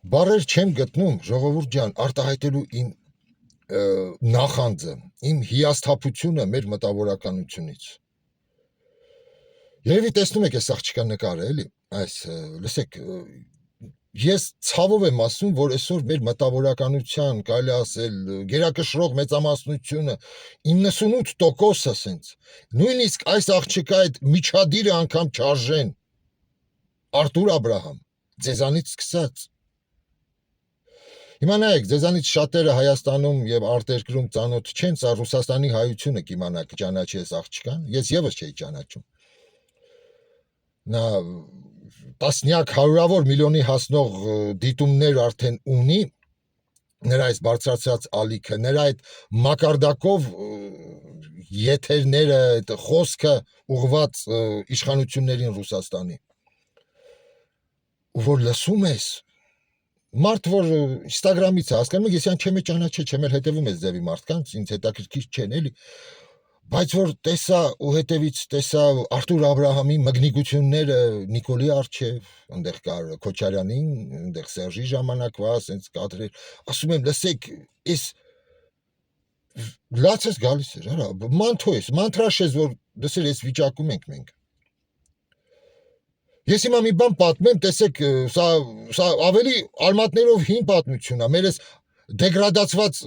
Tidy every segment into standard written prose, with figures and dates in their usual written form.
Բարեր չեմ գտնում, ժողովուրդ ջան, արտահայտելու իմ նախանձը, իմ հիասթափությունը մեր մտավորականությունից։ Երևի տեսնում եք այս աղջկա նկարը, էլի, այս, լսեք, ես ցավով եմ ասում, որ այսօր մեր մտավորականության, կարելի ասել, գերակշռող մեծամասնությունը 98% ասենց, նույնիսկ այս աղջկա այդ միջադիրը անգամ չարժեն, Արտուր Աբրահամ, ձեզանից սկսած։ Հիմա նայեք, ձեզանից շատերը Հայաստանում եւ արտերկրում ծանոթ չեն, սա Ռուսաստանի հայությունը կիմանա կճանաչի այս աղջկան, ես եւս չէի ճանաչում։ Նա տասնյակ հարյուրավոր միլիոնի հասնող դիտումներ արդեն ունի, նրա այս բարձրացած ալիքը, նրա այդ մակարդակով եթերները, այդ խոսքը ուղված իշխանություններին Ռուսաստանի։ Ու որ լսում ես Մարդ, որ Instagram-ից է, հասկանում եք, ես յան չեմ ճանաչել, չեմ էլ հետևում ես ձևի մարդկանց, ինձ հետաքրքիր չեն, էլի, բայց որ տեսա ու հետևից տեսա Արտուր Աբրահամի մգնիկությունները Նիկոլի առջև, այնտեղ կար Քոչարյանին, այնտեղ Սերժի ժամանակվա, ասենց կադրեր, ասում եմ, լսեք, այս լացս գալիս էր, հա, մանթո ես, մանթրաշ ես, որ դեսեր այս վիճակում ենք մենք։ Ես հիմա մի բան պատմեմ, տեսեք, սա ավելի արմատներով հին պատմություն է, մեր այս դեգրադացված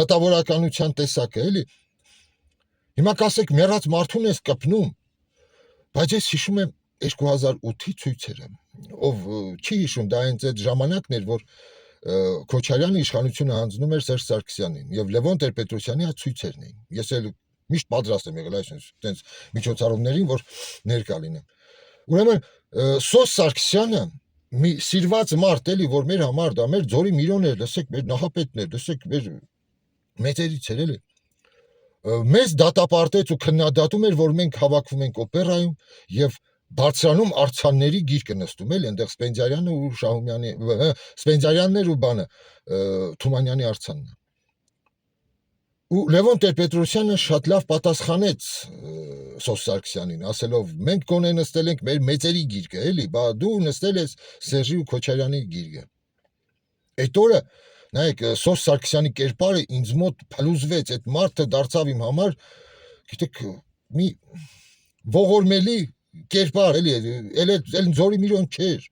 մտավորականության տեսակը, էլի։ Հիմա կասեք, մեռած մարդուն ես կպնում, բայց ես հիշում եմ 2008-ի ցույցերը, ով չի հիշում, դա հենց այդ ժամանակն էր, որ Քոչարյանը իշխանությունը հանձնում էր Սերժ Սարգսյանին, եւ Լևոն Տեր-Պետրոսյանի այդ ցույցերն էին։ Ես էլ միշտ պատրաստ եմ եղել այսպես միջոցառումներին, որ ներկա լինեմ։ Ուրեմն Սոս Սարգսյանը մի սիրված մարդ էլի, որ մեր համար դա մեր ձորի միրոն էր, լսեք, մեր նահապետն էր, լսեք, մեր մեծերից էր էլի։ Մեզ դատապարտեց ու քննադատում էր, որ մենք հավաքվում ենք օպերայում եւ բարձրանում արձանների գիրկը նստում էլ, այնտեղ Սպենդիարյանը ու Շահումյանի, Սպենդիարյաններ ու բանը, Թումանյանի արձանն։ Ու Լևոն Տեր-Պետրոսյանը շատ լավ պատասխանեց Սոս Սարգսյանին, ասելով, մենք գոնե նստել ենք մեր մեծերի գիրկը, էլի, բա դու նստել ես Սերժի ու Քոչարյանի գիրկը։ Այդ օրը, նայեք, Սոս Սարգսյանի կերպարը ինձ մոտ փլուզվեց, այդ մարդը դարձավ իմ համար, գիտեք, մի ողորմելի կերպար, էլի, էլ ձորի միրոն չէր։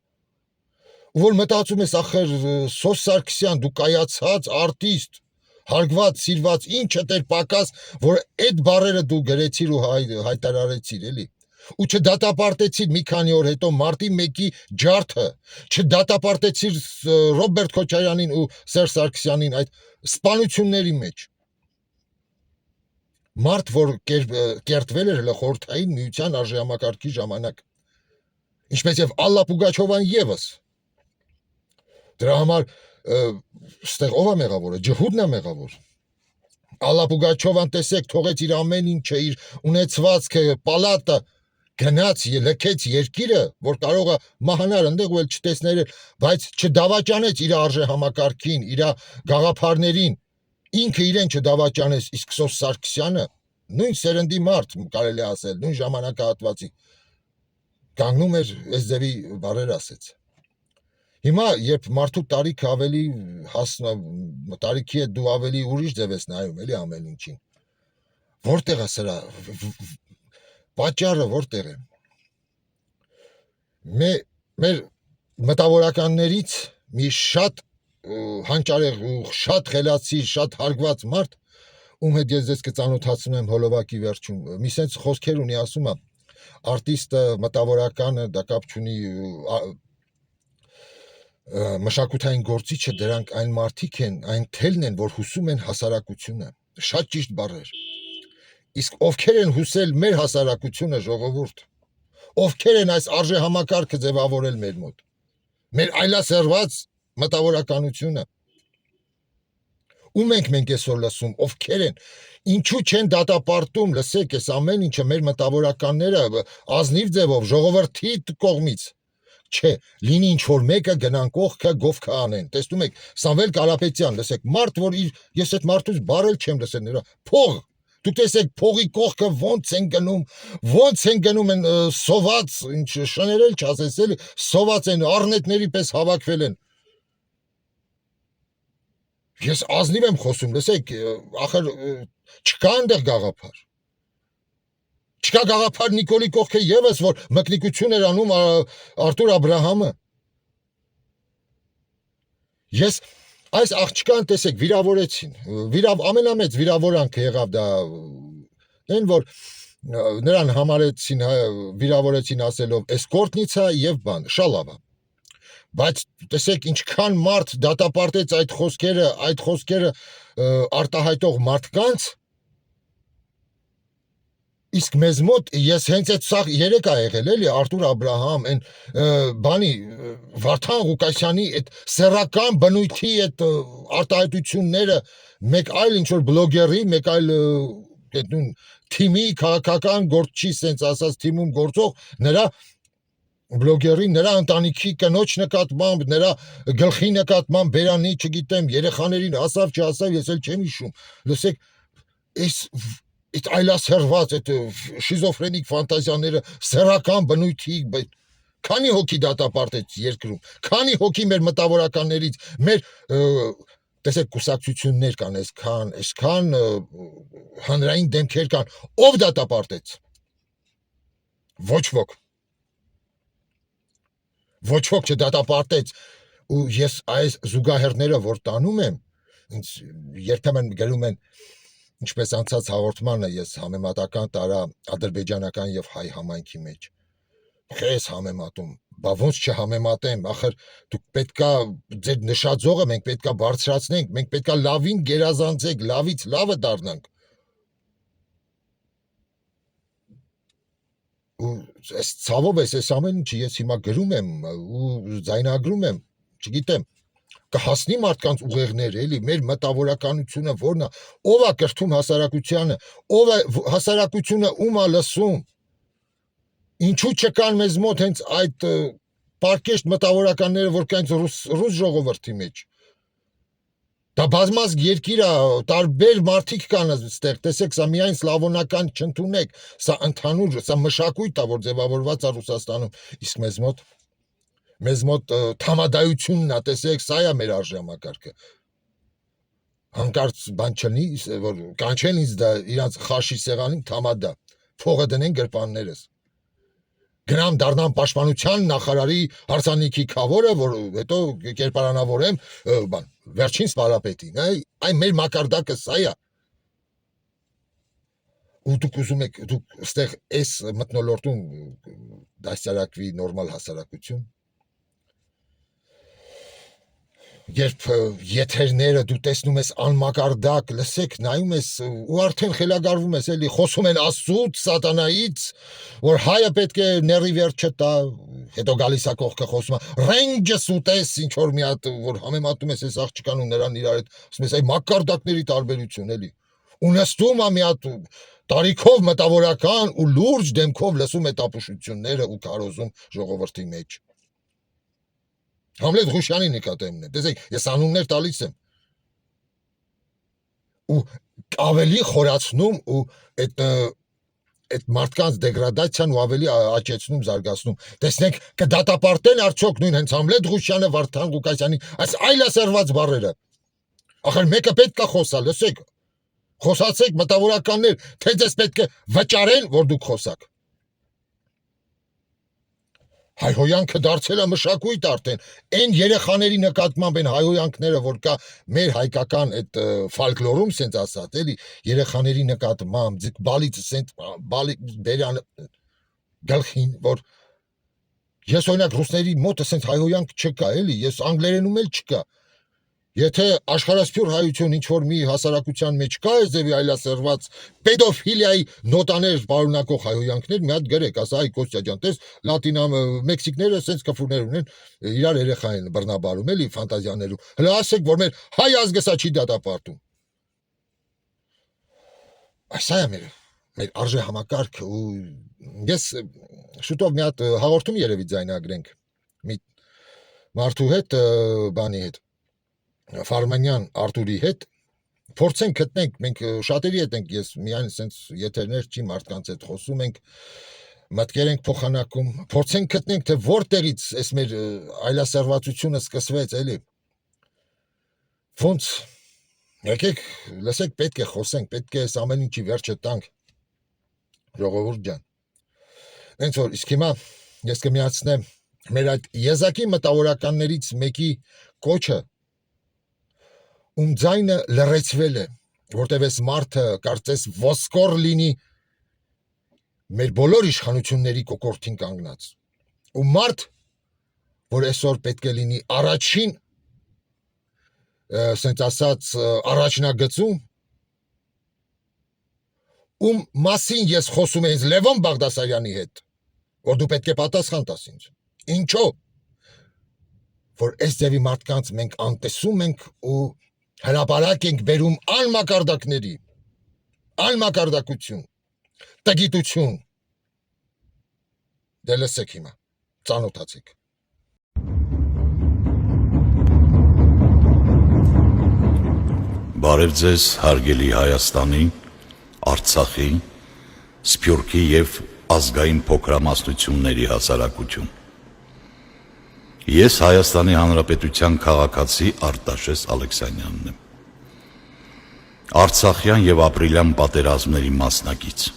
Ու որ մտածում ես, ախր Սոս Սարգսյան, դու կայացած արտիստ, հարգված, սիրված, ինչը դեր պակաս, որ այդ բառերը դու գրեցիր ու հայտարարեցիր, էլի։ Ու չդատապարտեցիր մի քանի օր հետո մարտի 1-ի ջարդը, չդատապարտեցիր Ռոբերտ Քոչարյանին ու Սերժ Սարգսյանին այդ սպանությունների մեջ։ Մարդ, որ կերտվել էր խորհրդային միության արժեհամակարգի ժամանակ, ինչպես եւ Ալլա Պուգաչովան եւս։ Դրա համար ստեղ ով է մեղավորը, ջհուդն է մեղավոր։ Ալլա Պուգաչովան տեսեք, թողեց իր ամեն ինչը, իր ունեցվածքը, պալատը, գնաց, լքեց երկիրը, որ կարող է մահանալ ընդեղ ու էլ չտեսներ, բայց չդավաճանեց իր արժեհամակարգին, իր գաղափարներին, ինքը իրեն չդավաճանեց, իսկ Սոս Սարգսյանը, նույն սերնդի մարդ, կարելի ասել, նույն ժամանակահատվածի, կանգնում էր այս ձևի բառեր ասեց։ Հիմա, երբ մարդու տարիքը ավելի տարիքի հետ դու ավելի ուրիշ ձև ես նայում, էլի ամեն ինչին, որտեղ է սրա, պատճառը որտեղ է։ Մեր մտավորականներից մի շատ հանճարեղ ու շատ խելացի, շատ հարգված մարդ, ում հետ ես ձեզ կծանոթացնում եմ հոլովակի վերջում, մի սենց խոսքեր ունի, ասում է, արտիստը, մտավորականը, դա կապ չունի, մշակութային գործիչը դրանք այն մարդիկ են, այն թելն են, որ հուսում են հասարակությունը, շատ ճիշտ բառեր։ Իսկ ովքեր են հուսել մեր հասարակությունը, ժողովուրդ, ովքեր են այս արժեհամակարգը ձևավորել մեր մոտ, մեր այլասերված մտավորականությունը, ում ենք այսօր լսում, ովքեր են, ինչու չեն դատապարտում, լսեք, այս ամեն ինչը մեր մտավորականները ազնիվ ձևով, ժողովրդի կողմից, չէ, լինի ինչ-որ մեկը գնան կողքը գովքը անեն, տեսնում եք, Սամվել Կարապետյան, լսեք, մարդ, որ ես այդ մարդուց բառել չեմ լսել նրա, փող, դուք տեսեք, փողի կողքը ոնց են գնում են սոված, ինչ շներել չասես էլի, սոված են, առնետների պես հավաքվել են, Ես ազնիվ եմ խոսում, լսեք, ախր չկա այնտեղ գաղափար։ Չկա գաղափար Նիկոլի կողքը եւս, որ մկնիկություն էր անում Արտուր Աբ รา համը։ Ես այս աղջկան տեսեք վիրավորեցին։ Ամենամեծ վիրավորանքը եղավ դա այն, որ նրան համարեցին վիրավորեցին ասելով էսկորտնիցա եւ բան, շալավա։ Բայց տեսեք ինչքան մարդ դատապարտեց այդ խոսքերը արտահայտող մարդկանց, իսկ մեզ մոտ ես հենց այդ սա երեք ա եղել էլի Արտուր Աբ รา այն բանի Վարդան Ղուկասյանի այդ սեռական բնույթի այդ արտահայտությունները մեկ այլ ինչ որ բլոգերի, մեկ այլ այդ նույն թիմի քաղաքական գործչի sense ասած թիմում գործող նրա բլոգերի, նրա ընտանիքի կնոջ նկատմամբ, նրա գլխի նկատմամբ, բերանի, չգիտեմ, երեխաներին ասավ, չասավ, ես էլ չեմ հիշում։ Լսեք, այդ այլասերված, այդ շիզոֆրենիկ ֆանտազիաները, սեռական բնույթի, քանի հոգի դատապարտեց երկրում, քանի հոգի մեր մտավորականներից, մեր տեսեք կուսակցություններ կան, այսքան հանրային դեմքեր կան, ով դատապարտեց։ Ոչ ոք չդատապարտեց, ու ես այս զուգահեռները որ տանում եմ, ինձ երբեմն գրում են, ինչպես անցած հաղորդմանը ես համեմատական տարա ադրբեջանական եւ հայ համայնքի մեջ։ Քեզ համեմատում, բա ոնց չհամեմատեմ, ախր դուք պետքա ձեր նշաձողը մենք պետքա բարձրացնենք, մենք պետքա լավին գերազանցենք, լավից լավը դառնանք։ Ու այս ցավով այս ամեն ինչը ես հիմա գրում եմ ու ձայնագրում եմ, չգիտեմ, կհասնի մարդկանց ուղեղներ, էլի, մեր մտավորականությունը որն է, ով է կրթում հասարակությանը, ով է հասարակությունը ում է լսում։ Ինչու չկան մեզ մոտ հենց այդ պարկեշտ մտավորականները, որ կան ռուս ժողովրդի մեջ։ Դա բազմազգ երկիր է, տարբեր մարդիկ կան այստեղ, տեսեք, սա միայն սլավոնական չընդունեք, սա ընդհանուր, սա մշակույթ է, որ ձևավորված է Ռուսաստանում, իսկ մեզ մոտ թամադայությունն է, տեսեք, սա է մեր արժեհամակարգը։ Հանկարծ բան չլինի, որ կանչեն ինձ դա իրանց խաշի սեղանին թամադա, փողը դնեն գրպաններս։ Գնամ դառնամ պաշտպանության նախարարի հարսանիքի քավորը, որ հետո կերպարանավորեմ բան վերջին սպարապետին, այ մեր մակարդակը սա է։ Ու դուք ուզում եք դուք այստեղ այս մտնոլորտում դասարակվի նորմալ հասարակություն։ Երբ եթերները դու տեսնում ես անմակարդակ, լսեք, նայում ես ու արդեն խելագարվում ես, էլի խոսում են Աստծուց, սատանայից, որ հայը պետք է ների վերջը տա, հետո գալիս է կողքը խոսում է, ռենջս ուտես, ինչ որ մի հատ, որ համեմատում ես այս աղջկան ու նրան իրար հետ, ասում ես, այ մակարդակների տարբերություն, էլի։ Ու նստում է մի հատ տարիքով մտավորական ու լուրջ դեմքով լսում է տապուշությունները ու քարոզում ժողովրդի մեջ։ Համլետ Ղուշյանի նկատեմն է, տեսեք, ես անուններ տալիս եմ։ Ու ավելի խորացնում ու այդ մարդկանց դեգրադացիան ու ավելի աճեցնում, զարգացնում։ Տեսնենք, կդատապարտեն արդյոք նույն հենց Համլետ Ղուշյանը, Վարդան Ղուկասյանի, այս այլասերված բառերը։ Ախր մեկը պետք է խոսա, լսեք, խոսացեք մտավորականներ, թե ձեզ պետք է վճարեն, որ դուք խոսաք։ Հայհոյանքը դարձել է մշակույթ արդեն, այն երեխաների նկատմամբ են հայհոյանքները, որ կա մեր հայկական այդ ֆոլկլորում, սենց ասած, էլի, երեխաների նկատմամբ, բալից սենց բերան գլխին, որ ես օրինակ ռուսների մոտը սենց հայհոյանք չկա, էլի, ես անգլերենում էլ չկա։ Եթե աշխարհասփյուր հայություն ինչ որ մի հասարակության մեջ կա այս ձևի այլասերված պեդոֆիլիայի նոտաներ պարունակող հայհոյանքներ, մի հատ գրեք, ասա այ Կոստյա ջան, տես լատինամ մեքսիկները sense կֆուրներ ունեն, իրար երեխա են բռնաբարում, էլի ֆանտազիաներում։ Հələ ասեք, որ մեր հայ ազգը սա չի դատապարտում։ Այսա է մեր արժեհամակարգը ու ես շուտով մի հատ հաղորդում երևի ձայնագրենք մի մարդու հետ, բանի հետ Ֆարմանյան Արտուրի հետ փորձենք գտնենք, մենք շատերի հետ ենք, ես միայն sense եթերներ չի մարդկանց հետ խոսում ենք, մտքեր ենք փոխանակում, փորձենք գտնենք, թե որտեղից այս մեր այլասերվածությունը սկսվեց, էլի։ Ոնց Եկեք, լսեք, պետք է խոսենք, պետք է այս ամեն ինչի վերջը տանք, ժողովուրդ ջան։ Հենց որ իսկ հիմա ես կմիացնեմ մեր այդ եզակի մտավորականներից մեկի կոչը, ում ձայնը լռեցվել է, որտեվ այս մարդը կարծես ոսկոր լինի մեր բոլոր իշխանությունների կոկորդին կանգնած։ Ու մարդ, որ այսօր պետք է լինի առաջին, ասենց ասած, առաջնագծում, ում մասին ես խոսում եմ Լևոն Բաղդասարյանի հետ, որ դու պետք է պատասխան տաս ինձ։ Ինչո՞վ, որ այս ձևի մարդկանց մենք անտեսում ենք ու հրապարակ ենք բերում անմակարդակների, անմակարդակություն, տգիտություն։ Դե լսեք հիմա, ծանոթացեք։ Բարև ձեզ հարգելի Հայաստանի, Արցախի, Սփյուռքի և ազգային փոքրամասնությունների հասարակություն։ Ես Հայաստանի Հանրապետության քաղաքացի Արտաշես Ալեքսանյանն եմ։ Արցախյան և ապրիլյան պատերազմների մասնակից,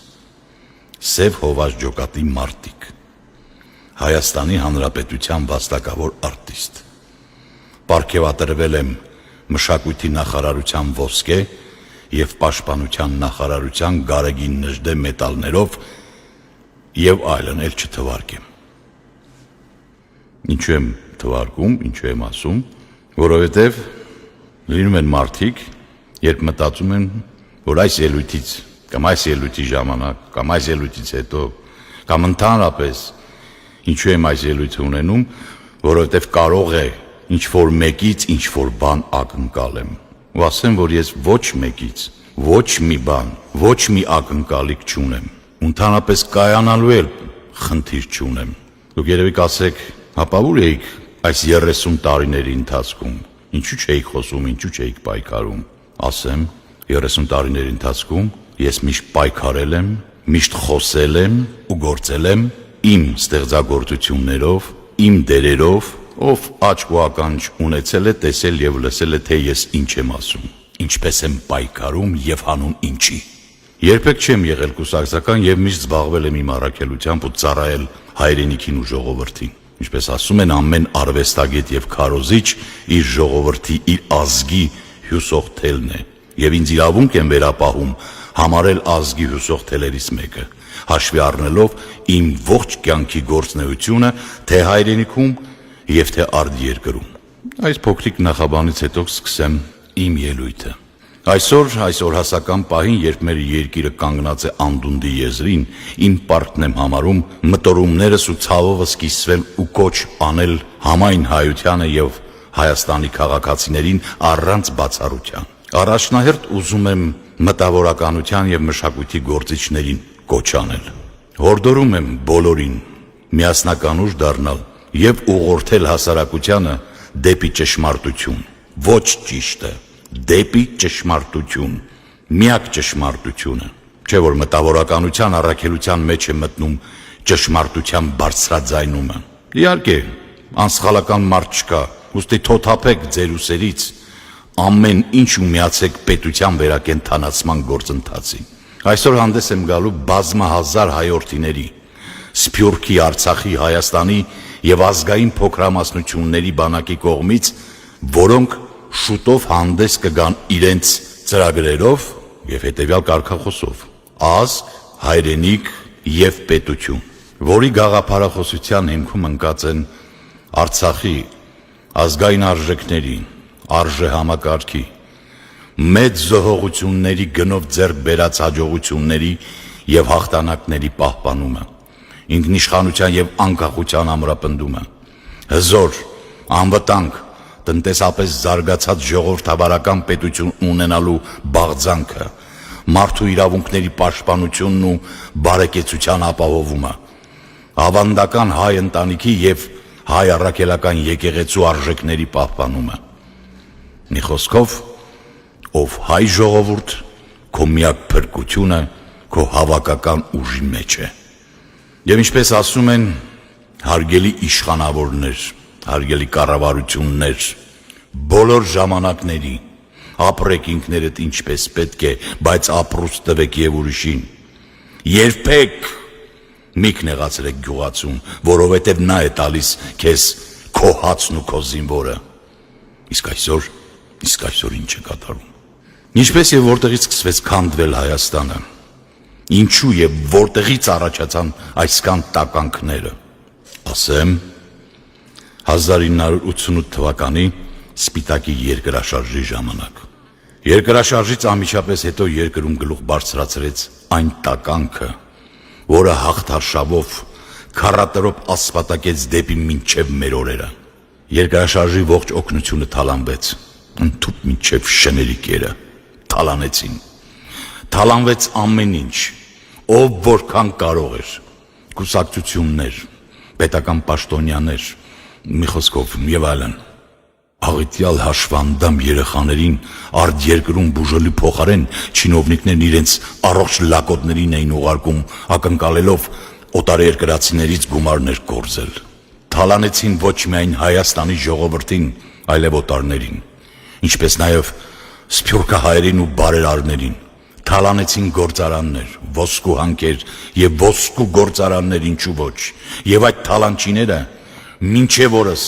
Սև Հովազ ջոկատի մարտիկ, Հայաստանի Հանրապետության վաստակավոր արտիստ։ Պարգևատրվել եմ Մշակույթի նախարարության ոսկե և Պաշտպանության նախարարության գարեգին նժդե մեդալներով և այլն էլ չթվարկեմ։ Ինչու եմ թվարկում, ինչու եմ ասում, որովհետև լինում են մարդիկ, երբ մտածում են, որ այս ելույթից կամ այս ելույթի ժամանակ կամ այս ելույթից հետո կամ ընդհանրապես ինչու եմ այս ելույթը ունենում, որովհետև կարող է ինչ-որ մեկից ինչ-որ բան ակնկալեմ։ Ու ասեմ, որ ես ոչ մեկից, ոչ մի բան, ոչ մի ակնկալիք չունեմ։ Ընդհանրապես կայանալու էլ խնդիր չունեմ։ Դուք երևի կասեք, հապա ուր էիք այս 30 տարիների ընթացքում, ինչու չէիք խոսում, ինչու չէիք պայքարում։ Ասեմ, 30 տարիների ընթացքում ես միշտ պայքարել եմ, միշտ խոսել եմ ու գործել եմ իմ ստեղծագործություններով, իմ դերերով, ով աչք ու ականջ ունեցել է, տեսել և լսել է, թե ես ինչ եմ ասում, ինչպես եմ պայքարում և հանուն ինչի։ Երբեք չեմ եղել կուսակցական և միշտ զբաղվել եմ իմ առաքելությամբ ու ծառայել հայրենիքին ու ժողովրդին։ Ինչպես ասում են, ամեն արվեստագետ և քարոզիչ իր ժողովրդի, իր ազգի հյուսող թելն է, և ինձ իրավունք եմ վերապահում համարել ազգի հյուսող թելերից մեկը, հաշվի առնելով իմ ողջ կյանքի գործունեությունը թե հայրենիքում և թե արտերկրում։ Այս փոքրիկ նախաբանից հետո սկսեմ իմ ելույթը։ Այսօր հասական պահին, երբ մեր երկիրը կանգնած է անդունդի եզրին, իմ պարտքն եմ համարում մտորումներս ու ցավովս կիսվել ու կոչ անել համայն հայությանը և Հայաստանի քաղաքացիներին առանց բացառության։ Առաջնահերթ ուզում եմ մտավորականության և մշակույթի գործիչներին կոչ անել։ Հորդորում եմ բոլորին միասնականուժ դառնալ և ուղղորդել հասարակությանը դեպի ճշմարտություն, ոչ ճիշտը, դեպի ճշմարտություն, միակ ճշմարտությունը, չէ որ մտավորականության առաքելության մեջ է մտնում ճշմարտության բարձրաձայնումը։ Իհարկե, անսխալական մարդ չկա, ուստի թոթափեք ձեր ուսերից ամեն ինչ ու միացեք պետության վերակենդանացման գործընթացին։ Այսօր հանդես եմ գալու բազմահազար հայորդիների, Սփյուռքի, Արցախի, Հայաստանի և ազգային փոքրամասնությունների բանակի կողմից, որոնք շուտով հանդես կգան իրենց ծրագրերով և հետևյալ կարգախոսով՝ ազգ, հայրենիք և պետություն, որի գաղափարախոսության հիմքում ընկած են Արցախի ազգային արժեքների, արժեհամակարգի, մեծ զոհողությունների գնով ձեռք բերած հաջողությունների և հաղթանակների պահպանումը, ինքնիշխանության և անկախության ամրապնդումը, հզոր, անվտանգ, տնտեսապես զարգացած ժողովրդավարական պետություն ունենալու բաղձանքը, մարդու իրավունքների պաշտպանությունն ու բարեկեցության ապահովումը, ավանդական հայ ընտանիքի և հայ առաքելական եկեղեցու արժեքների պահպանումը։ Մի խոսքով, ով հայ ժողովուրդ, քո միակ փրկությունը քո հավաքական ուժի մեջ է։ Եվ ինչպես ասում են, հարգելի իշխանավորներ, հարգելի կառավարություններ, բոլոր ժամանակների, ապրեք ինքներդ ինչպես պետք է, բայց ապրուց տվեք եւ ուրիշին։ Երբեք մի քնեղացրեք գյուղացուն, որովհետև նա է տալիս քեզ քո հացն ու քո զինվորը։ Իսկ այսօր ինչ է կատարում։ Ինչպես եւ որտեղից սկսվեց քանդվել Հայաստանը։ Ինչու եւ որտեղից առաջացան այսքան տականքները։ Ասեմ 1988 թվականի Սպիտակի երկրաշարժի ժամանակ։ Երկրաշարժից անմիջապես հետո երկրում գլուխ բարձրացրեց այն տականքը, որը հաղթարշավով քառատրոպ ասպատակեց դեպի մինչև մեր օրերը։ Երկրաշարժի ողջ օգնությունը թալանվեց, ընդհուպ մինչև շների կերը թալանեցին։ Թալանվեց ամեն ինչ, ով որքան կարող էր, կուսակցություններ, պետական պաշտոնյաներ, մի խոսքով եւ այլն։ Աղետյալ հաշվանդամ երեխաներին արտերկրում բուժելու փոխարեն չինովնիկներն իրենց առողջ լակոտներին էին ուղարկում, ակնկալելով օտարերկրացիներից գումարներ կորզել։ Թալանեցին ոչ միայն Հայաստանի ժողովրդին, այլև օտարներին, ինչպես նաև սփյուռքահայերին ու բարերարներին։ Թալանեցին գործարաններ, ոսկու հանքեր եւ ոսկու գործարաններ, ինչու ոչ։ Եվ այդ թալանչիները մինչև օրս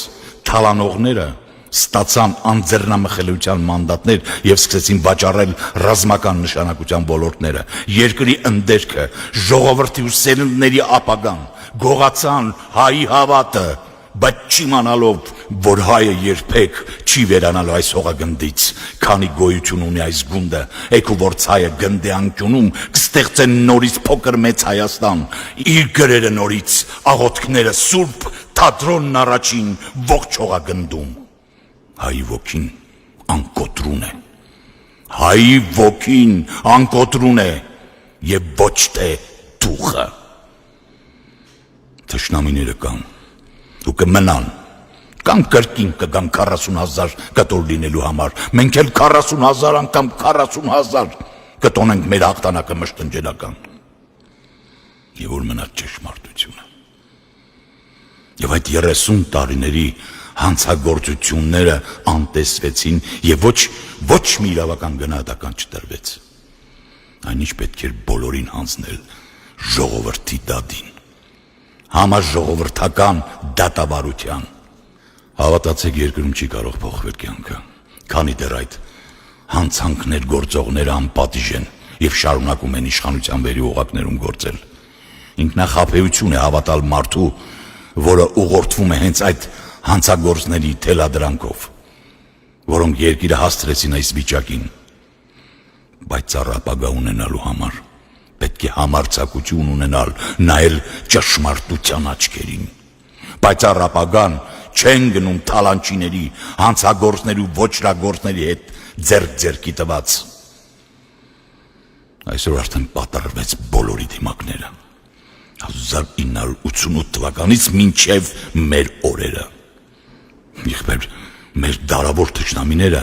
թալանողները ստացան անձեռնամխելիության մանդատներ եւ սկսեցին վաճառել ռազմական նշանակության ոլորտները, երկրի ընդերքը, ժողովրդի ու սերունդների ապագան, գողացան հայի հավատը, բայց չիմանալով, որ հայը երբեք չի վերանալու այս հողագնդից, քանի գոյություն ունի այս գունդը, եկու որ ցայը գնդե անկյունում կստեղծեն նորից փոքր մեծ Հայաստան, իր գրերը նորից, աղոթքները սուրբ, թատրոնն առաջին ողջ հողագնդում։ Հայի ոգին անկոտրուն է, հայի ոգին անկոտրուն է եւ ոչ թե դուխը։ Թշնամիները կան ու կմնան, կամ կրկին կգան 40,000 կտոր լինելու համար, մենք էլ 40,000 անգամ 40,000 կտոնենք մեր հաղթանակը մշտնջելական։ Եվ որ մնաց ճշմարտությունը։ Եվ այդ 30 տարիների հանցագործությունները անտեսվեցին եւ ոչ մի իրավական գնահատական չտրվեց։ Այնինչ պետք էր բոլորին հանձնել ժողովրդի դատին, համաժողովրդական դատավարության։ Հավատացեք, երկրում չի կարող փոխվել կյանքը, քանի դեռ այդ հանցանքներ գործողները անպատիժ են եւ շարունակում են իշխանության վերի օղակներում գործել։ Ինքնախաբեություն է հավատալ մարդու, որը ուղղորդվում է հենց այդ հանցագործների թելադրանքով, որոնք երկիրը հասցրեցին այս վիճակին։ Բայց ապագա ունենալու համար պետք է համարձակություն ունենալ, նայել ճշմարտության աչքերին։ Բայց ապագան չեն գնում թալանչիների, հանցագործների ու ոչրագործների հետ ձեռք-ձեռքի տված։ Այսօր արդեն պատրվեց բոլորի դիմակները 1988 թվականից մինչև մեր օրերը։ Իհբեր մեր դարավոր թշնամիները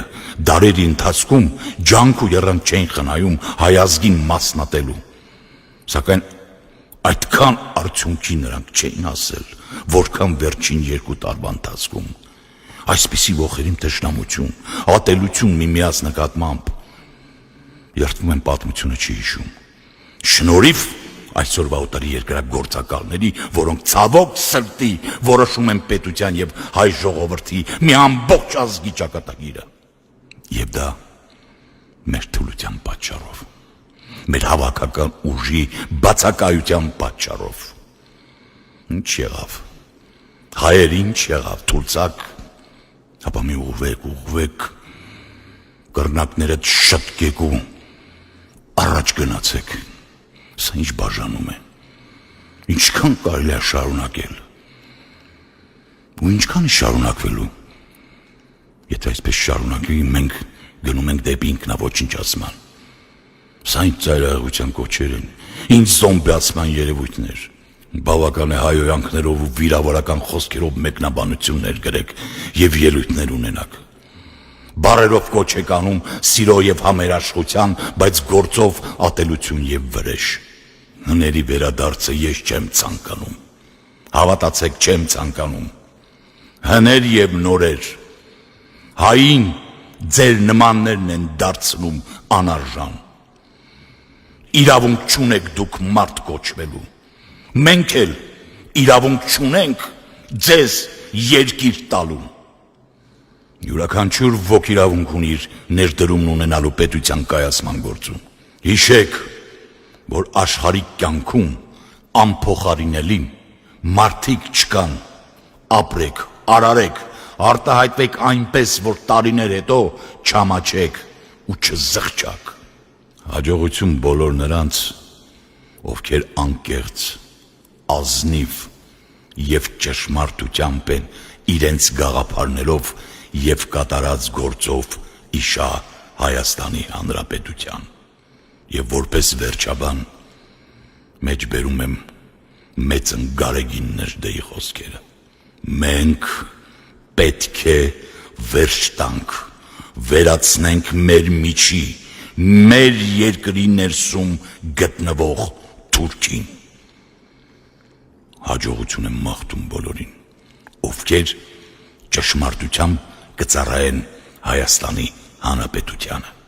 դարերի ընթացքում ջանք ու եռանդ չէին խնայում հայազգին մասնատելու, սակայն այդքան արդյունքի նրանք չէին հասել, որքան վերջին 2 տարվա ընթացքում։ Այսպիսի ոխերիմ թշնամություն, ատելություն միմյանց նկատմամբ երդվում են պատմությունը չի հիշում։ Շնորհիվ այսօրվա օտարի երկրագործակալների, որոնք ցավոք սրտի որոշում են պետության եւ հայ ժողովրդի մի ամբողջ ազգի ճակատագիրը։ Եվ դա մեր թուլության պատճառով, մեր հավաքական ուժի բացակայության պատճառով։ Ինչ եղավ։ Հայեր ինչ եղավ, թուլցակ, ապա մի ուղվեք, կռնակներդ շտկեք ու առաջ գնացեք։ Սա ինչ բաժանում է, ինչքան կարելի է շարունակել ու ինչքան է շարունակվելու։ Եթե այսպես շարունակվի, մենք գնում ենք դեպի ինքնաոչնչացման։ Սա ինչ ծայրահեղության կոչեր են, ինչ զոմբիացման երևույթներ։ Բավական է հայոյանքներով ու վիրավորական խոսքերով մեկնաբանություններ գրեք եւ ելույթներ ունենաք։ Բարերով կոչ եք անում սիրո եւ համերաշխության, բայց գործով ատելություն եւ վրեժ։ Հների վերադարձը ես չեմ ցանկանում։ Հավատացեք, չեմ ցանկանում։ Հներ եւ նորեր, հային ձեր նմաններն են դարձնում անարժան։ Իրավունք չունեք դուք մարդ կոչվելու։ Մենք էլ իրավունք չունենք ձեզ երկիր տալու։ Յուրաքանչյուր ոք իրավունք ունի իր ներդրումն ունենալու պետության կայացման գործում։ Հիշեք, որ աշխարհի կյանքում անփոխարինելին մարդիկ չկան։ Ապրեք, արարեք, արտահայտվեք այնպես, որ տարիներ հետո չամաչեք ու չզղջաք։ Հաջողություն բոլոր նրանց, ովքեր անկեղծ, ազնիվ և ճշմարտությամբ են իրենց գաղափարներով և կատարած գործով իշա Հայաստանի Հանրապետության։ Եվ որպես վերջաբան մեջբերում եմ մեծն Գարեգին Նժդեի խոսքերը։ Մենք պետք է վերջ տանք, վերացնենք մեր միջի, մեր երկրի ներսում գտնվող թուրքին։ Հաջողություն եմ մաղթում բոլորին, ովքեր ճշմարտությամբ կծառայեն Հայաստանի Հանրապետությանը։